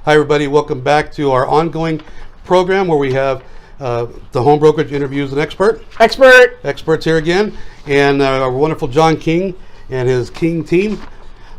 Hi everybody, welcome back to our ongoing program where we have the Home Brokerage Interviews an Experts here again, and our wonderful John King and his King team.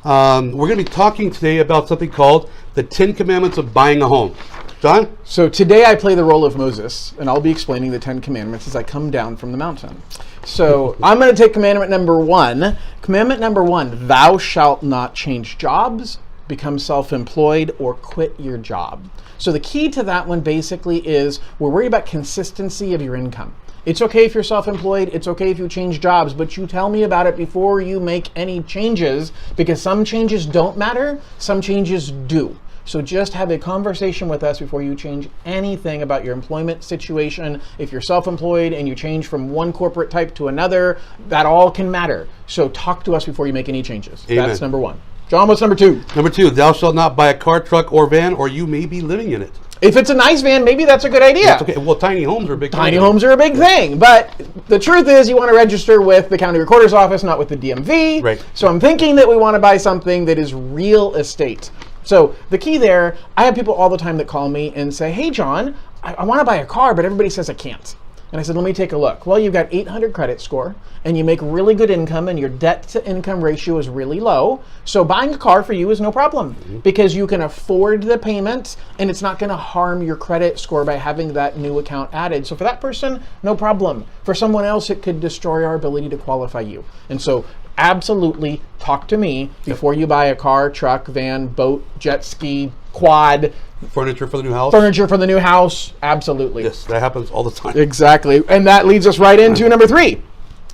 We're going to be talking today about something called the 10 Commandments of Buying a Home. John? So today I play the role of Moses, and I'll be explaining the 10 Commandments as I come down from the mountain. So I'm going to take commandment number 1. Commandment number 1, thou shalt not change jobs, become self-employed, or quit your job. So the key to that one basically is we're worried about consistency of your income. It's okay if you're self-employed, it's okay if you change jobs, but you tell me about it before you make any changes, because some changes don't matter, some changes do. So just have a conversation with us before you change anything about your employment situation. If you're self-employed and you change from one corporate type to another, that all can matter. So talk to us before you make any changes. Amen. That's number 1. John, what's number 2? Number 2, thou shalt not buy a car, truck, or van, or you may be living in it. If it's a nice van, maybe that's a good idea. That's okay. Well, tiny homes are a big thing. Tiny homes are a big thing, but the truth is you want to register with the county recorder's office, not with the DMV. Right. So I'm thinking that we want to buy something that is real estate. So the key there, I have people all the time that call me and say, hey, John, I want to buy a car, but everybody says I can't. And I said, let me take a look. Well, you've got 800 credit score, and you make really good income, and your debt to income ratio is really low. So buying a car for you is no problem because you can afford the payment, and it's not going to harm your credit score by having that new account added. So for that person, no problem. For someone else, it could destroy our ability to qualify you. And so absolutely talk to me before you buy a car, truck, van, boat, jet ski, quad. Furniture for the new house. Furniture for the new house, absolutely. Yes, that happens all the time. Exactly. And that leads us right into number 3.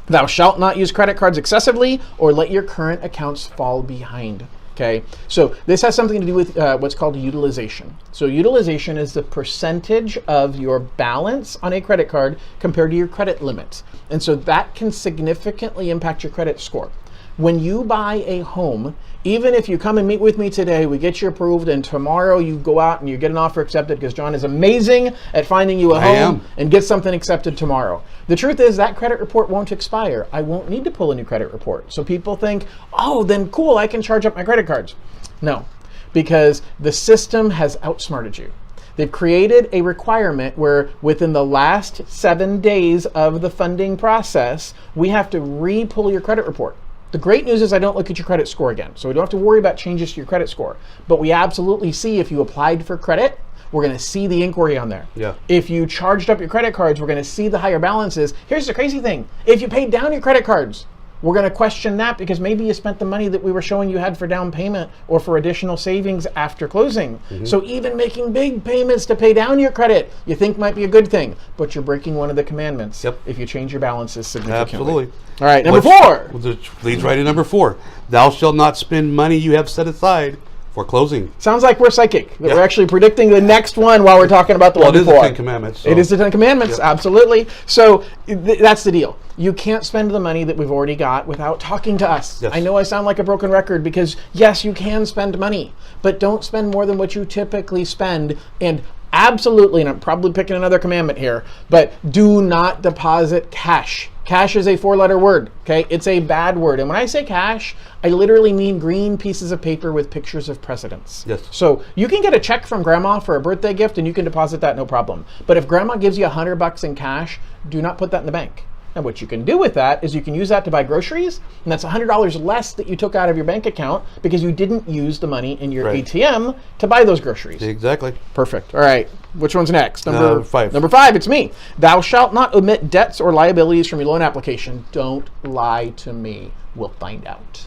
Thou shalt not use credit cards excessively or let your current accounts fall behind. Okay, so this has something to do with what's called utilization. So utilization is the percentage of your balance on a credit card compared to your credit limit. And so that can significantly impact your credit score. When you buy a home, even if you come and meet with me today, we get you approved, and tomorrow you go out and you get an offer accepted because John is amazing at finding you a home and get something accepted tomorrow. The truth is that credit report won't expire. I won't need to pull a new credit report. So people think, oh, then cool, I can charge up my credit cards. No, because the system has outsmarted you. They've created a requirement where within the last 7 days of the funding process, we have to re-pull your credit report. The great news is I don't look at your credit score again, so we don't have to worry about changes to your credit score. But we absolutely see if you applied for credit, we're going to see the inquiry on there. Yeah. If you charged up your credit cards, we're going to see the higher balances. Here's the crazy thing. If you paid down your credit cards, we're going to question that because maybe you spent the money that we were showing you had for down payment or for additional savings after closing. So even making big payments to pay down your credit, you think might be a good thing, but you're breaking one of the commandments if you change your balances significantly. Absolutely. All right, number 4. Which leads right to number 4. Thou shalt not spend money you have set aside for closing. Sounds like we're psychic. That we're actually predicting the next one while we're talking about the one before. It is the 10 Commandments. So. It is the 10 Commandments, absolutely. So that's the deal. You can't spend the money that we've already got without talking to us. Yes. I know I sound like a broken record because, yes, you can spend money, but don't spend more than what you typically spend. And absolutely, and I'm probably picking another commandment here, but do not deposit cash. Cash is a 4-letter word, okay? It's a bad word. And when I say cash, I literally mean green pieces of paper with pictures of presidents. Yes. So you can get a check from grandma for a birthday gift and you can deposit that, no problem. But if grandma gives you $100 in cash, do not put that in the bank. Now what you can do with that is you can use that to buy groceries, and that's $100 less that you took out of your bank account because you didn't use the money in your ATM to buy those groceries. Exactly. Perfect. All right. Which one's next? Number 5. Number 5, it's me. Thou shalt not omit debts or liabilities from your loan application. Don't lie to me. We'll find out.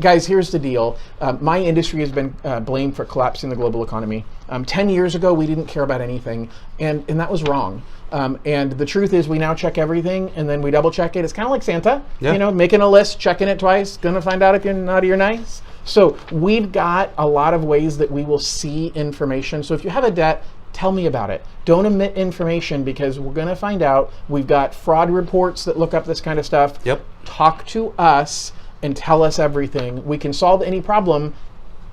Guys, here's the deal. My industry has been blamed for collapsing the global economy. 10 years ago, we didn't care about anything, and that was wrong. And the truth is we now check everything and then we double check it. It's kind of like Santa, you know, making a list, checking it twice, gonna find out if you're naughty or nice. So we've got a lot of ways that we will see information. So if you have a debt, tell me about it. Don't omit information because we're gonna find out. We've got fraud reports that look up this kind of stuff. Talk to us and tell us everything. We can solve any problem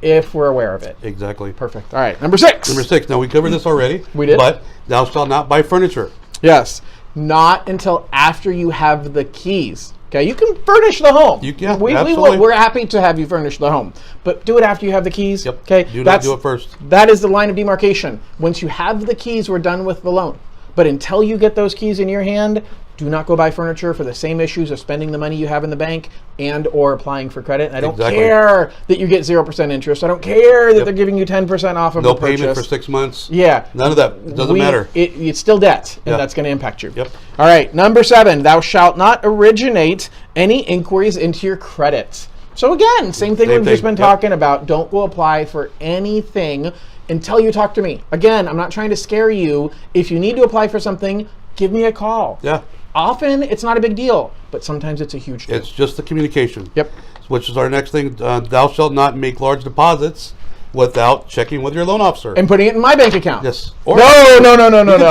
if we're aware of it. Exactly. Perfect. All right, number 6. Number 6. Now, we covered this already. We did. But thou shalt not buy furniture. Yes. Not until after you have the keys. Okay, you can furnish the home. Absolutely. We're happy to have you furnish the home, but do it after you have the keys. Yep. Okay, Do not do it first. That is the line of demarcation. Once you have the keys, we're done with the loan. But until you get those keys in your hand, do not go buy furniture for the same issues of spending the money you have in the bank and or applying for credit. And I don't care that you get 0% interest. I don't care that they're giving you 10% off of a purchase. No payment for 6 months. Yeah. None of that. It doesn't matter. It's still debt, and that's going to impact you. Yep. All right, number 7, thou shalt not originate any inquiries into your credit. So again, same thing we've just been talking about. Don't go apply for anything until you talk to me. Again, I'm not trying to scare you. If you need to apply for something, give me a call. Yeah. Often it's not a big deal, but sometimes it's a huge deal. It's just the communication. Yep. Which is our next thing. Thou shalt not make large deposits without checking with your loan officer. And putting it in my bank account. Yes. Or no.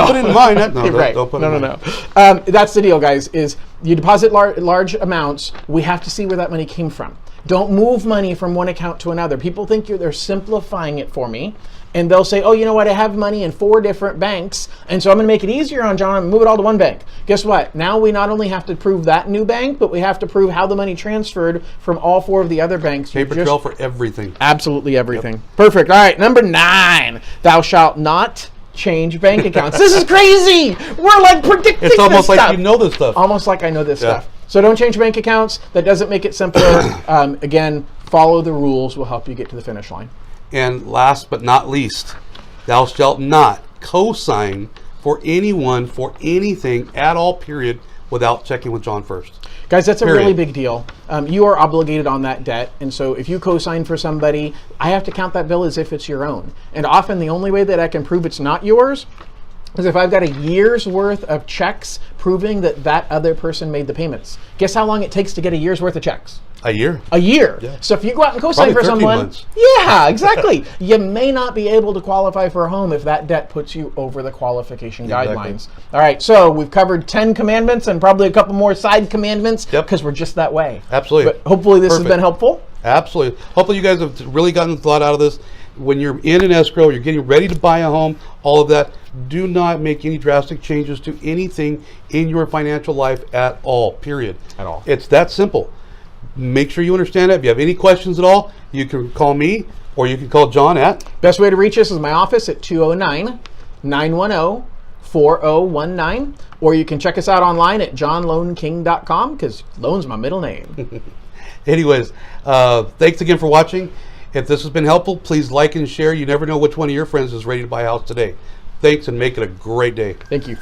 Put it in mine. Right. Don't put it in No. That's the deal, guys, is you deposit large amounts, we have to see where that money came from. Don't move money from one account to another. People think they're simplifying it for me. And they'll say, oh, you know what? I have money in 4 different banks, and so I'm going to make it easier on John and move it all to one bank. Guess what? Now we not only have to prove that new bank, but we have to prove how the money transferred from all 4 of the other banks. Paper trail for everything. Absolutely everything. Yep. Perfect. All right, number 9. Thou shalt not change bank accounts. This is crazy. We're like predicting It's almost this like stuff. you know this stuff. Almost like I know this stuff. So don't change bank accounts. That doesn't make it simpler. Again, follow the rules will help you get to the finish line. And last but not least, thou shalt not co-sign for anyone for anything at all, period, without checking with John first. Guys, that's a really big deal. You are obligated on that debt, and so if you co-sign for somebody, I have to count that bill as if it's your own. And often the only way that I can prove it's not yours is if I've got a year's worth of checks proving that that other person made the payments. Guess how long it takes to get a year's worth of checks? A year. A year. Yeah. So if you go out and co-sign for someone, months. Yeah, exactly. You may not be able to qualify for a home if that debt puts you over the qualification guidelines. All right, so we've covered 10 commandments and probably a couple more side commandments because we're just that way. Absolutely. But hopefully this has been helpful. Absolutely. Hopefully you guys have really gotten a lot out of this. When you're in an escrow, you're getting ready to buy a home, all of that, do not make any drastic changes to anything in your financial life at all, period. At all. It's that simple. Make sure you understand it. If you have any questions at all, you can call me or you can call John at. Best way to reach us is my office at 209-910-4019, or you can check us out online at johnloanking.com because loan's my middle name. Anyways, thanks again for watching. If this has been helpful, please like and share. You never know which one of your friends is ready to buy a house today. Thanks, and make it a great day. Thank you.